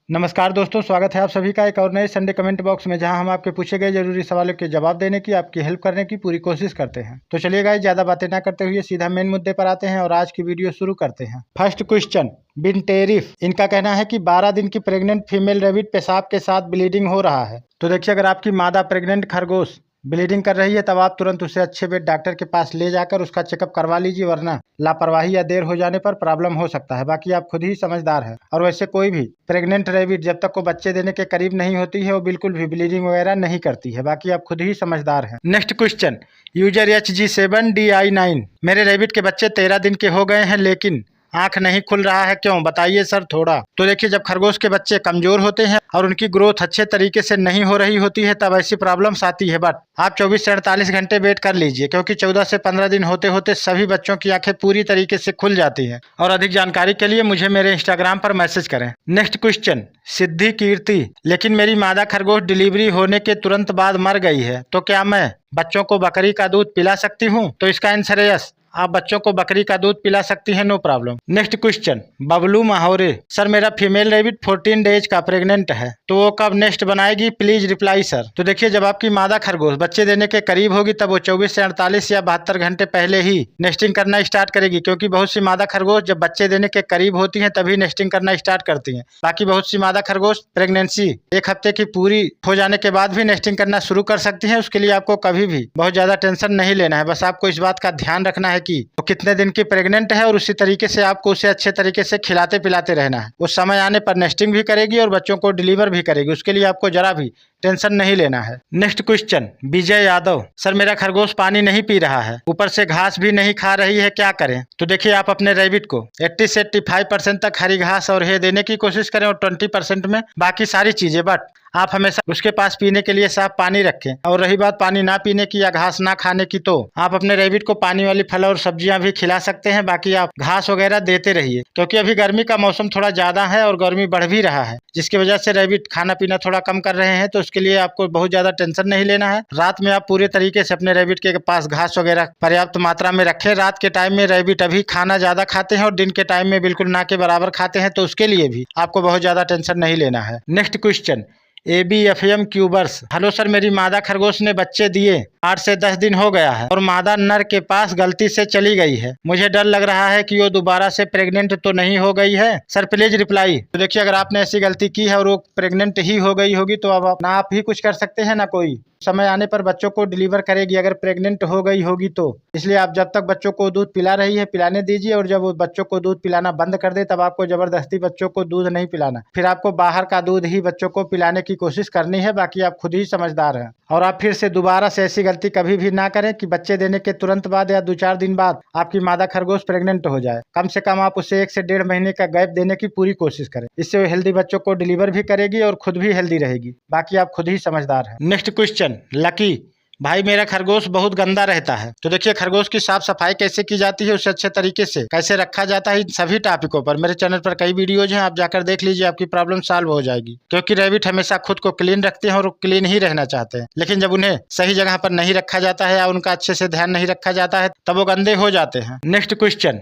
नमस्कार दोस्तों, स्वागत है आप सभी का एक और नए संडे कमेंट बॉक्स में, जहां हम आपके पूछे गए जरूरी सवालों के जवाब देने की, आपकी हेल्प करने की पूरी कोशिश करते हैं। तो चलिए गाइस, ज़्यादा बातें ना करते हुए सीधा मेन मुद्दे पर आते हैं और आज की वीडियो शुरू करते हैं। फर्स्ट क्वेश्चन, बिनटेरिफ। इनका कहना है कि 12 दिन की प्रेग्नेंट फीमेल रैबिट पेशाब के साथ ब्लीडिंग हो रहा है। तो देखिए, अगर आपकी मादा प्रेग्नेंट खरगोश ब्लीडिंग कर रही है तब आप तुरंत उसे अच्छे वेट डॉक्टर के पास ले जाकर उसका चेकअप करवा लीजिए, वरना लापरवाही या देर हो जाने पर प्रॉब्लम हो सकता है। बाकी आप खुद ही समझदार हैं। और वैसे कोई भी प्रेग्नेंट रैबिट जब तक वो बच्चे देने के करीब नहीं होती है वो बिल्कुल भी ब्लीडिंग वगैरह नहीं करती है। बाकी आप खुद ही समझदार हैं। Next question, user HG7DI9। मेरे रैबिट के बच्चे 13 दिन के हो गए हैं लेकिन आंख नहीं खुल रहा है, क्यों? बताइए सर थोड़ा। तो देखिए, जब खरगोश के बच्चे कमजोर होते हैं और उनकी ग्रोथ अच्छे तरीके से नहीं हो रही होती है तब ऐसी प्रॉब्लम्स आती है। बट आप 24 से 48 घंटे वेट कर लीजिए, क्योंकि 14 से 15 दिन होते होते सभी बच्चों की आंखें पूरी तरीके से खुल जाती हैं। और अधिक जानकारी के लिए मुझे मेरे इंस्टाग्राम पर मैसेज करें। नेक्स्ट क्वेश्चन, सिद्धि कीर्ति। लेकिन मेरी मादा खरगोश डिलीवरी होने के तुरंत बाद मर गई है, तो क्या मैं बच्चों को बकरी का दूध पिला सकती हूँ? तो इसका आंसर है यस, आप बच्चों को बकरी का दूध पिला सकती हैं, no problem. Next question, Bablu Mahaure. Sir, मेरा फीमेल रैबिट 14 डेज का प्रेग्नेंट है, तो वो कब नेस्ट बनाएगी? Please reply sir. तो देखिए, जब आपकी मादा खरगोश बच्चे देने के करीब होगी तब वो 24 से 48 या 72 घंटे पहले ही नेस्टिंग करना स्टार्ट करेगी, क्योंकि बहुत सी मादा खरगोश जब बच्चे देने के करीब होती हैं तभी नेस्टिंग करना स्टार्ट करती हैं। बाकी बहुत सी मादा खरगोश प्रेगनेंसी 1 हफ्ते की पूरी हो जाने के बाद भी नेस्टिंग करना शुरू कर सकती हैं। उसके लिए आपको कभी भी बहुत ज्यादा टेंशन नहीं लेना है। बस आपको इस बात का ध्यान रखना है कि वो कितने दिन की प्रेग्नेंट है और उसी तरीके से आपको उसे अच्छे तरीके से खिलाते पिलाते रहना है। उस समय आने पर नेस्टिंग भी करेगी और बच्चों को डिलीवर भी करेगी। उसके लिए आपको जरा भी टेंशन नहीं लेना है। Next question, Vijay Yadav. Sir, मेरा खरगोश पानी नहीं पी रहा है, ऊपर से घास भी नहीं खा रही है, क्या करें? तो देखिए, आप अपने रैबिट को 80 से 85% तक हरी घास और हे देने की कोशिश करें और 20% में बाकी सारी चीजें। बट आप हमेशा उसके पास पीने के लिए साफ पानी रखें। और रही बात पानी ना पीने की या घास ना खाने की, तो आप अपने रैबिट को पानी वाली फल और सब्जियां भी खिला सकते हैं। बाकी आप घास वगैरह देते रहिए, क्योंकि अभी गर्मी का मौसम थोड़ा ज्यादा है और गर्मी बढ़ भी रहा है, जिसकी वजह से रैबिट खाना पीना थोड़ा कम कर रहे हैं। तो उसके लिए आपको बहुत ज्यादा टेंशन नहीं लेना है। रात में आप पूरे तरीके से अपने रैबिट के पास घास वगैरह पर्याप्त मात्रा में रखें। रात के टाइम में रैबिट अभी खाना ज्यादा खाते हैं और दिन के टाइम में बिल्कुल ना के बराबर खाते हैं, तो उसके लिए भी आपको बहुत ज्यादा टेंशन नहीं लेना है। Next question, ABFM cubers. Hello sir, मेरी मादा खरगोश ने बच्चे दिए 8 से 10 दिन हो गया है और मादा नर के पास गलती से चली गई है। मुझे डर लग रहा है कि वो दोबारा से प्रेग्नेंट तो नहीं हो गई है। Sir please reply. तो देखिए, अगर आपने ऐसी गलती की है और वो प्रेग्नेंट ही हो गई होगी तो अब ना आप ही कुछ कर सकते हैं ना कोई। समय आने पर बच्चों को डिलीवर करेगी अगर प्रेग्नेंट हो गई होगी तो। इसलिए आप जब तक बच्चों को दूध पिला रही है पिलाने दीजिए, और जब वो बच्चों को दूध पिलाना बंद कर दे तब आपको जबरदस्ती बच्चों को दूध नहीं पिलाना। फिर आपको बाहर का दूध ही बच्चों को पिलाने की कोशिश करनी है। बाकी आप खुद ही समझदार हैं। और आप फिर से दोबारा से ऐसी गलती कभी भी ना करें कि बच्चे देने के तुरंत बाद या 2-4 दिन बाद आपकी मादा खरगोश प्रेग्नेंट हो जाए। कम से कम आप उसे 1 से 1.5 महीने का गैप देने की पूरी कोशिश करें। इससे वो हेल्दी बच्चों को डिलीवर भी करेगी और खुद भी हेल्दी रहेगी। बाकी आप खुद ही समझदार हैं। Next question, lucky. भाई, मेरा खरगोश बहुत गंदा रहता है, तो देखिए खरगोश की साफ सफाई कैसे की जाती है, उसे अच्छे तरीके से कैसे रखा जाता है, इन सभी टॉपिकों पर मेरे चैनल पर कई वीडियोज हैं, आप जाकर देख लीजिए, आपकी प्रॉब्लम सॉल्व हो जाएगी। क्योंकि रैबिट हमेशा खुद को क्लीन रखते हैं और क्लीन ही रहना चाहते हैं, लेकिन जब उन्हें सही जगह पर नहीं रखा जाता है या उनका अच्छे से ध्यान नहीं रखा जाता है तब वो गंदे हो जाते हैं। Next question,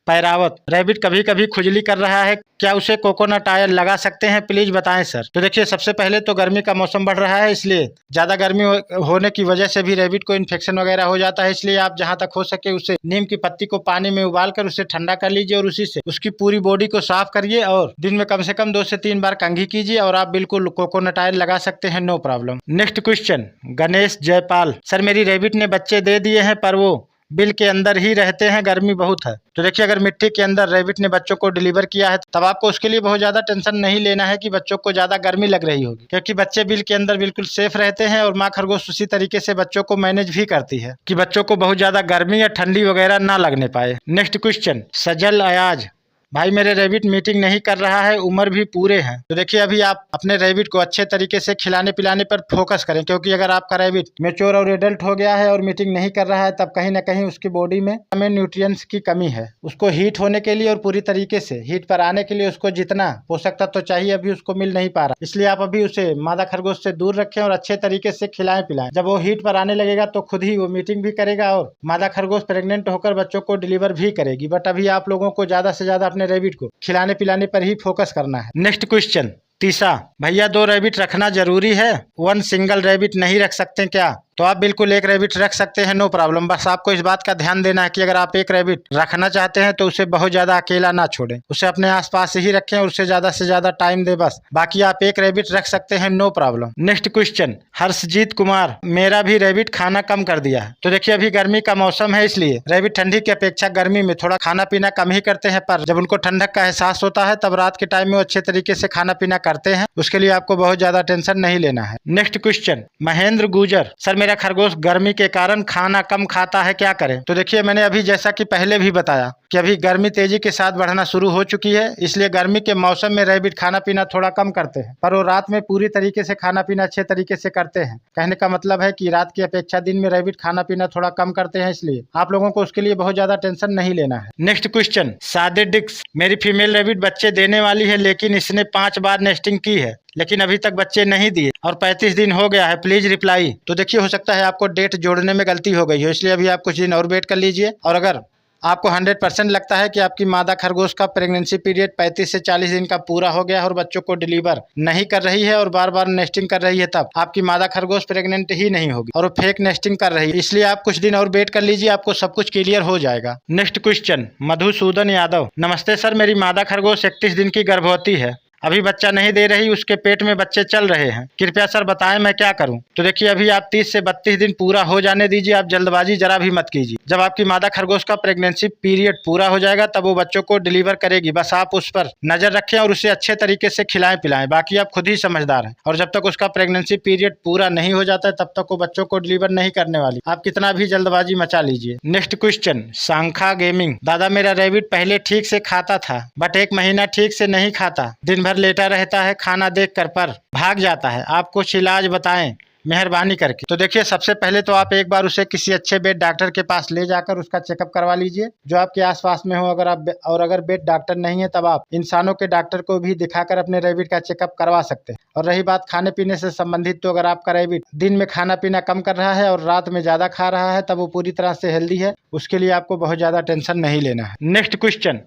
पैरावत। रैबिट कभी कभी खुजली कर रहा है, क्या उसे कोकोनट ऑयल लगा सकते हैं? प्लीज बताएं सर। तो देखिए, सबसे पहले तो गर्मी का मौसम बढ़ रहा है, इसलिए ज्यादा गर्मी होने की वजह से भी रैबिट को इन्फेक्शन वगैरह हो जाता है। इसलिए आप जहां तक हो सके उसे नीम की पत्ती को पानी में उबाल कर उसे ठंडा कर लीजिए और उसी से उसकी पूरी बॉडी को साफ करिए और दिन में कम से कम 2 से 3 बार कंघी कीजिए और आप बिल्कुल कोकोनट ऑयल लगा सकते हैं, no problem. Next question, Ganesh Jaipal. Sir, मेरी रैबिट ने बच्चे दे दिए हैं पर वो बिल के अंदर ही रहते हैं, गर्मी बहुत है। तो देखिए, अगर मिट्टी के अंदर रैबिट ने बच्चों को डिलीवर किया है तब आपको उसके लिए बहुत ज्यादा टेंशन नहीं लेना है कि बच्चों को ज्यादा गर्मी लग रही होगी, क्योंकि बच्चे बिल के अंदर बिल्कुल सेफ रहते हैं और माँ खरगोश उसी तरीके से बच्चों को मैनेज भी करती है कि बच्चों को बहुत ज्यादा गर्मी या ठंडी वगैरह ना लगने पाए। नेक्स्ट क्वेश्चन, सजल अयाज। भाई, मेरे रैबिट मीटिंग नहीं कर रहा है, उम्र भी पूरे हैं। तो देखिए, अभी आप अपने रैबिट को अच्छे तरीके से खिलाने पिलाने पर फोकस करें, क्योंकि अगर आपका रैबिट मैच्योर और एडल्ट हो गया है और मीटिंग नहीं कर रहा है तब कहीं ना कहीं उसकी बॉडी में न्यूट्रिएंट्स की कमी है। उसको हीट होने के लिए और पूरी तरीके से हीट पर आने के लिए उसको जितना पोषक तत्व चाहिए अभी उसको मिल नहीं पा रहा। इसलिए आप अभी उसे मादा खरगोश से दूर रखें और अच्छे तरीके से खिलाएं पिलाएं। जब वो हीट पर आने लगेगा तो खुद ही वो मीटिंग भी करेगा और मादा खरगोश प्रेग्नेंट होकर बच्चों को डिलीवर भी करेगी। बट अभी आप लोगों को ज्यादा से ज्यादा अपने रैबिट को खिलाने पिलाने पर ही फोकस करना है। नेक्स्ट क्वेश्चन, तीसरा, भैया 2 रैबिट रखना जरूरी है, 1 सिंगल रैबिट नहीं रख सकते क्या? तो आप बिल्कुल 1 रैबिट रख सकते हैं, नो प्रॉब्लम। बस आपको इस बात का ध्यान देना है कि अगर आप 1 रैबिट रखना चाहते हैं तो उसे बहुत ज्यादा अकेला ना छोड़ें, उसे अपने आसपास ही रखें और उसे ज्यादा से ज्यादा टाइम दे बस। बाकी आप 1 रैबिट रख सकते हैं, no problem. Next question, Harshjeet Kumar, मेरा भी रैबिट खाना कम कर दिया है। तो देखिए अभी गर्मी का मौसम है, इसलिए रैबिट ठंडी की अपेक्षा गर्मी में थोड़ा खाना पीना कम ही करते हैं, पर जब उनको ठंडक का एहसास होता है तब रात के टाइम में वो अच्छे तरीके से खाना पीना करते हैं। उसके लिए आपको बहुत ज्यादा टेंशन नहीं लेना है। नेक्स्ट क्वेश्चन, महेंद्र गुजर, सर मेरा खरगोश गर्मी के कारण खाना कम खाता है, क्या करें? तो देखिए मैंने अभी जैसा कि पहले भी बताया कि अभी गर्मी तेजी के साथ बढ़ना शुरू हो चुकी है, इसलिए गर्मी के मौसम में रैबिट खाना पीना थोड़ा कम करते हैं, पर वो रात में पूरी तरीके से खाना पीना अच्छे तरीके से करते हैं। कहने का मतलब है कि रात की अपेक्षा दिन में रैबिट खाना पीना थोड़ा कम करते हैं, इसलिए आप लोगों को उसके लिए बहुत ज्यादा टेंशन नहीं लेना है। नेक्स्ट क्वेश्चन, सादे डिक्स, मेरी फीमेल रैबिट बच्चे देने वाली है, लेकिन इसने 5 बार नेस्टिंग की है, लेकिन अभी तक बच्चे नहीं दिए और 35 दिन हो गया है, प्लीज रिप्लाई। तो देखिए हो सकता है आपको डेट जोड़ने में गलती हो गई हो, इसलिए अभी आप कुछ दिन और वेट कर लीजिए। और अगर आपको 100% लगता है कि आपकी मादा खरगोश का प्रेगनेंसी पीरियड 35 से 40 दिन का पूरा हो गया है और बच्चों को डिलीवर नहीं कर रही है और बार बार नेस्टिंग कर रही है, तब आपकी मादा खरगोश प्रेग्नेंट ही नहीं होगी और वो फेक नेस्टिंग कर रही है, इसलिए आप कुछ दिन और वेट कर लीजिए, आपको सब कुछ क्लियर हो जाएगा। नेक्स्ट क्वेश्चन, मधुसूदन यादव, नमस्ते सर, मेरी मादा खरगोश 31 दिन की गर्भवती है, अभी बच्चा नहीं दे रही, उसके पेट में बच्चे चल रहे हैं, कृपया सर बताएं मैं क्या करूं? तो देखिए अभी आप 30 से 32 दिन पूरा हो जाने दीजिए, आप जल्दबाजी जरा भी मत कीजिए। जब आपकी मादा खरगोश का प्रेगनेंसी पीरियड पूरा हो जाएगा तब वो बच्चों को डिलीवर करेगी, बस आप उस पर नजर रखें और उसे अच्छे तरीके से खिलाएं पिलाएं, बाकी आप खुद ही समझदार हैं। और जब तक उसका प्रेगनेंसी पीरियड पूरा नहीं हो जाता है तब तक वो बच्चों को डिलीवर नहीं करने वाली, आप कितना भी जल्दबाजी मचा लीजिए। नेक्स्ट क्वेश्चन, सांखा गेमिंग, दादा मेरा रैबिट पहले ठीक से खाता था बट 1 महीना ठीक से नहीं खाता, दिन भर लेटा रहता है, खाना देख कर पर भाग जाता है, आप कुछ इलाज बताएं मेहरबानी करके। तो देखिए सबसे पहले तो आप एक बार उसे किसी अच्छे बेट डॉक्टर के पास ले जाकर उसका चेकअप करवा लीजिए जो आपके आसपास में हो। अगर बेट डॉक्टर नहीं है तब आप इंसानों के डॉक्टर को भी दिखाकर अपने रैबिट का चेकअप करवा सकते हैं। और रही बात खाने पीने से संबंधित, तो अगर आपका रैबिट दिन में खाना पीना कम कर रहा है और रात में ज्यादा खा रहा है तब वो पूरी तरह से हेल्दी है, उसके लिए आपको बहुत ज्यादा टेंशन नहीं लेना है। नेक्स्ट क्वेश्चन,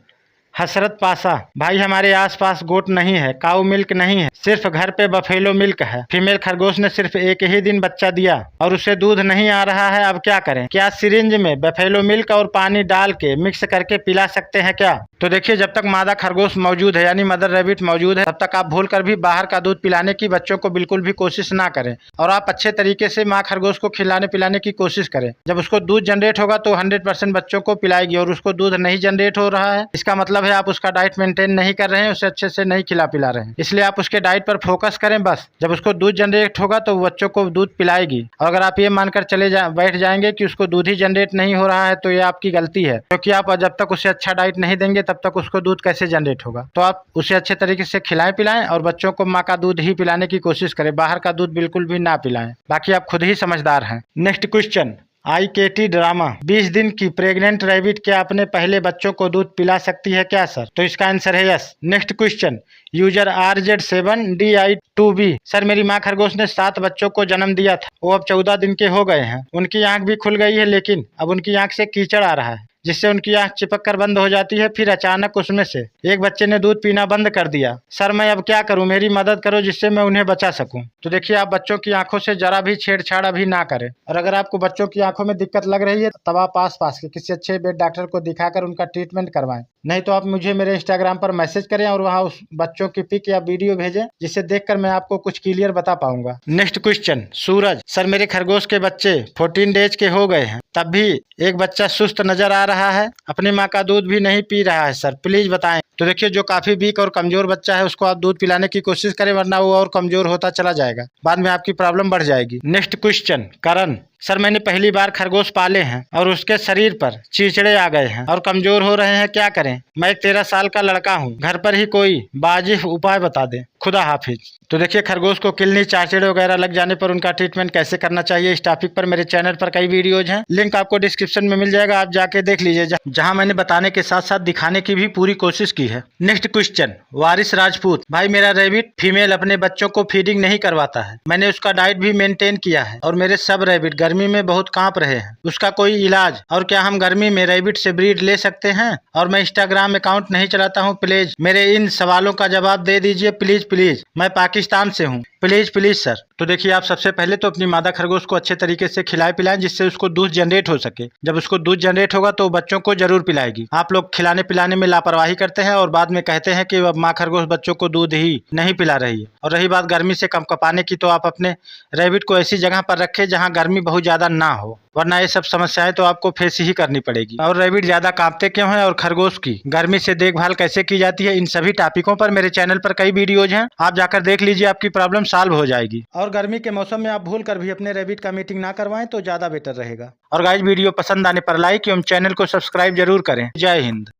हसरत पासा, भाई हमारे आसपास गोट नहीं है, काऊ मिल्क नहीं है, सिर्फ घर पे बफेलो मिल्क है, फीमेल खरगोश ने सिर्फ 1 ही दिन बच्चा दिया और उसे दूध नहीं आ रहा है, अब क्या करें? क्या सिरिंज में बफेलो मिल्क और पानी डाल के मिक्स करके पिला सकते हैं क्या? तो देखिए जब तक मादा खरगोश मौजूद है यानी मदर रैबिट मौजूद है तब तक आप भूल कर भी बाहर का दूध पिलाने की बच्चों को बिल्कुल भी कोशिश ना करें और आप अच्छे तरीके से माँ खरगोश को खिलाने पिलाने की कोशिश करें। जब उसको दूध जनरेट होगा तो 100% बच्चों को पिलाएगी और उसको दूध नहीं जनरेट हो रहा है, इसका मतलब है आप उसका डाइट मेंटेन नहीं कर रहे हैं, उसे अच्छे से नहीं खिला पिला रहे हैं, इसलिए आप उसके डाइट पर फोकस करें बस। जब उसको दूध जनरेट होगा तो बच्चों को दूध पिलाएगी और अगर आप ये मानकर बैठ जाएंगे कि उसको दूध ही जनरेट नहीं हो रहा है तो ये आपकी गलती है, क्योंकि आप जब तक उसे अच्छा डाइट नहीं देंगे तब तक उसको दूध कैसे जनरेट होगा। तो आप उसे अच्छे तरीके से खिलाएं पिलाएं और बच्चों को माँ का दूध ही पिलाने की कोशिश करें, बाहर का दूध बिल्कुल भी ना पिलाएं, बाकी आप खुद ही समझदार हैं। नेक्स्ट क्वेश्चन, IKT ड्रामा, 20 दिन की प्रेग्नेंट रैबिट क्या अपने पहले बच्चों को दूध पिला सकती है क्या सर? तो इसका आंसर है yes. Next question, user RZ7DI2B, sir मेरी माँ खरगोश ने 7 बच्चों को जन्म दिया था, वो अब 14 दिन के हो गए हैं, उनकी आंख भी खुल गई है लेकिन अब उनकी आंख से कीचड़ आ रहा है जिससे उनकी आंख चिपक कर बंद हो जाती है, फिर अचानक उसमें से एक बच्चे ने दूध पीना बंद कर दिया, सर मैं अब क्या करूं, मेरी मदद करो जिससे मैं उन्हें बचा सकूं। तो देखिए आप बच्चों की आंखों से जरा भी छेड़छाड़ अभी ना करें और अगर आपको बच्चों की आंखों में दिक्कत लग रही है तब आप पास के किसी अच्छे बेट डॉक्टर को दिखाकर उनका ट्रीटमेंट करवाएं, नहीं तो आप मुझे मेरे इंस्टाग्राम पर मैसेज करें और वहाँ उस बच्चों की पिक या वीडियो भेजें जिसे देखकर मैं आपको कुछ क्लियर बता पाऊंगा। नेक्स्ट क्वेश्चन, सूरज, सर मेरे खरगोश के बच्चे 14 डेज के हो गए हैं तब भी एक बच्चा सुस्त नजर आ रहा है, अपनी माँ का दूध भी नहीं पी रहा है, सर प्लीज बताएं। तो देखिए जो काफी वीक और कमजोर बच्चा है उसको आप दूध पिलाने की कोशिश करें वरना वो और कमजोर होता चला जाएगा, बाद में आपकी प्रॉब्लम बढ़ जाएगी। नेक्स्ट क्वेश्चन, करण, सर मैंने पहली बार खरगोश पाले हैं और उसके शरीर पर चीचड़े आ गए हैं और कमजोर हो रहे हैं, क्या करें? मैं एक 13 साल का लड़का हूँ, घर पर ही कोई वाजिब उपाय बता दें, खुदा हाफिज। तो देखिए खरगोश को किलनी चाचड़े वगैरह लग जाने पर उनका ट्रीटमेंट कैसे करना चाहिए इस टॉपिक पर मेरे चैनल पर कई वीडियोज हैं, लिंक आपको डिस्क्रिप्शन में मिल जाएगा, आप जाके देख लीजिए, जहाँ मैंने बताने के साथ साथ दिखाने की भी पूरी कोशिश की है। है। नेक्स्ट क्वेश्चन, वारिस राजपूत, भाई मेरा रैबिट फीमेल अपने बच्चों को फीडिंग नहीं करवाता है। मैंने उसका डाइट भी मेंटेन किया है और मेरे सब रैबिट गर्मी में बहुत कांप रहे हैं। उसका कोई इलाज, और क्या हम गर्मी में रैबिट से ब्रीड ले सकते हैं? और मैं इंस्टाग्राम अकाउंट नहीं चलाता हूँ, प्लीज मेरे इन सवालों का जवाब दे दीजिए प्लीज प्लीज। मैं पाकिस्तान से हूँ, प्लीज प्लीज सर। तो देखिए, आप सबसे पहले तो अपनी मादा खरगोश को अच्छे तरीके से खिलाए पिलाएं जिससे उसको दूध जनरेट हो सके। जब उसको दूध जनरेट होगा तो बच्चों को जरूर पिलाएगी। आप लोग खिलाने पिलाने में लापरवाही करते हैं और बाद में कहते हैं कि अब माँ खरगोश बच्चों को दूध ही नहीं पिला रही है। और रही बात गर्मी से कपकपाने की, तो आप अपने रैबिट को ऐसी जगह पर रखें जहाँ गर्मी बहुत ज्यादा ना हो, वरना ये सब समस्याएं तो आपको फेस ही करनी पड़ेगी। और रैबिट ज्यादा कांपते क्यों हैं और खरगोश की गर्मी से देखभाल कैसे की जाती है, इन सभी टॉपिकों पर मेरे चैनल पर कई वीडियोज हैं, आप जाकर देख लीजिए, आपकी प्रॉब्लम सॉल्व हो जाएगी। और गर्मी के मौसम में आप भूल कर भी अपने रैबिट का मीटिंग ना करवाएं तो ज्यादा बेटर रहेगा। और गाइस, वीडियो पसंद आने पर लाइक एवं चैनल को सब्सक्राइब जरूर करें। जय हिंद।